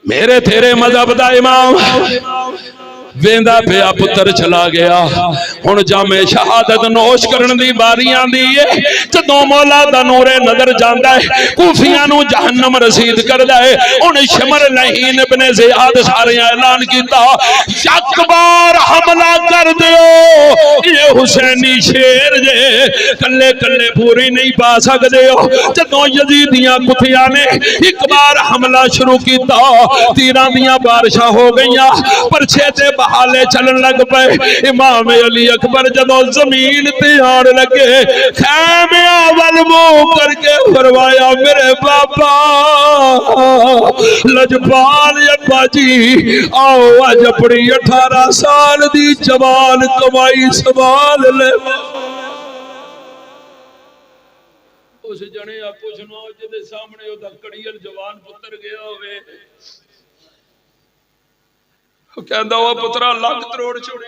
میرے تیرے مذہب دا امام ویندا پیا پتر چلا گیا ہن جامع شہادت نوش کرن دی باری آندی ہے جدوں مولا دا نور نظر جاندا ہے کوفیاں نو جہنم رسید کردا ہے ہن شمر لہین ابن زیاد سارے اعلان کیتا یک بار حملہ کر دیو یہ حسینی شیر جے کلے کلے پوری نہیں پا سکدے ہو جدوں یزیدیاں کتھیاں نے ایک بار حملہ شروع کیتا تیراں دیاں بارشاں ہو گئیاں پرچے تے بحالے چلن لگ پے امام علی اکبر جدو زمین تے آن لگے خیمے اول منہ کر کے فرمایا میرے بابا لجپال ابا جی آؤ اج اپنی 18 سال دی جوان کمائی سنبھال لے اس جنے آپ پوچھنا جدے سامنے او دا کڑیل جوان پتر گیا ہوئے کہندا ہوا پترا لاکھ کروڑ چھوڑے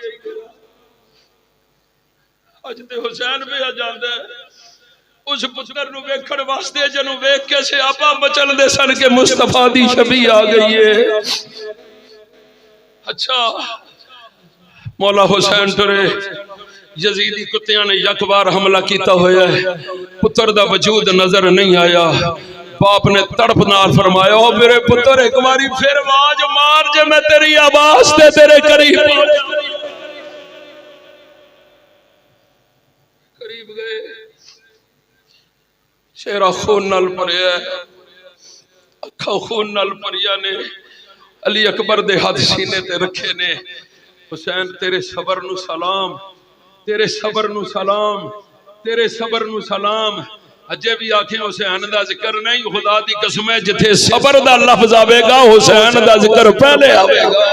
اج تے حسین بھی آ جاندا ہے اس پتر نو ویکھن واسطے جنوں ویکھ کے صحابہ مچل دے سن کہ مصطفی دی شبیہ آ گئی ہے اچھا مولا حسین ٹرے یزیدی کتیاں نے یک بار حملہ کیتا ہویا ہے پتر دا وجود نظر نہیں آیا باپ نے تڑپ نال فرمایا او میرے پتر ایک باری پھر آواز مار جے میں تیری آواز تے تیرے قریب گئے چہرہ خون نال بھریا ہے اکھاں خون نال بھریا نے علی اکبر دے ہاتھ سینے تے رکھے نے حسین تیرے صبر نو سلام تیرے صبر نو سلام تیرے صبر نو سلام اجے بھی آنکھیں حسین دا ذکر نہیں خدا دی قسم ہے جتھے صبر دا لفظ آوے گا حسین دا ذکر پہلے آوے گا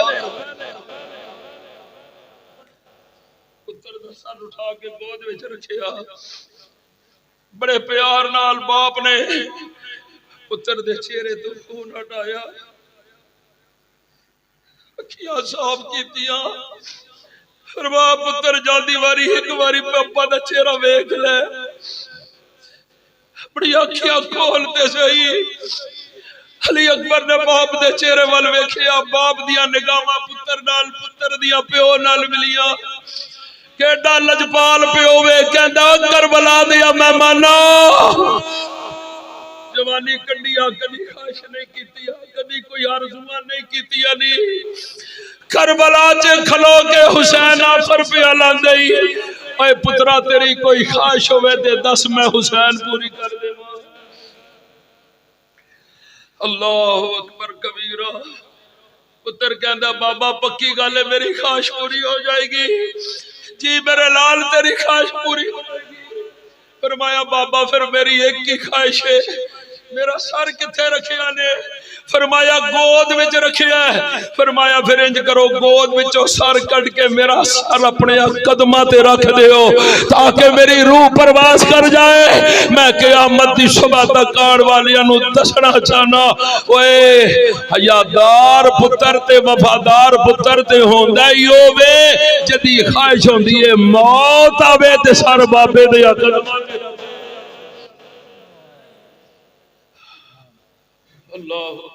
پتر دا سر اٹھا کے گود وچ رکھیا بڑے پیار نال باپ نے پتر دے چہرے تو خون ہٹایا اکھیاں صاف کیتیاں فرمایا پتر جاندی واری ایک واری پاپا دا چہرہ ویکھ لے بڑی اکھیاں کھولتے صحیح علی اکبر نے باپ دے چہرے وال ویکھیا باپ دیاں نگاہاں پتر نال پتر دیاں پیو نال ملیاں کیڈا لجپال پیو وے کہندا کربلا دیا مہمانا جوانی کنڈیا کدی خواہش نہیں کیتی کدی کوئی آرزواں نہیں کیتی نہیں کربلا چ کھلو کے حسین آفر پہ لاندے اے پترا تیری کوئی خواہش ہوئے دے دس میں حسین پوری کر دے اللہ اکبر کبیرہ پتر کہندا بابا پکی گل ہے میری خواہش پوری ہو جائے گی جی میرے لال تیری خواہش پوری ہو جائے گی فرمایا بابا پھر میری ایک کی خواہش ہے میرا سر کتھے رکھیا نے فرمایا گود وچ رکھیا ہے فرمایا پھر انج کرو گود وچوں سر کٹ کے میرا سر اپنے قدماں تے رکھ دیو تاکہ میری روح پرواز کر جائے میں قیامت دی صبح تک آن والیاں نو دسنا چاہنا اوئے حیادار پتر تے وفادار پتر تے ہوندا ہی ہووے جدی خواہش ہوندی ہے موت آوے تے سر بابے دے قدماں تے اللہ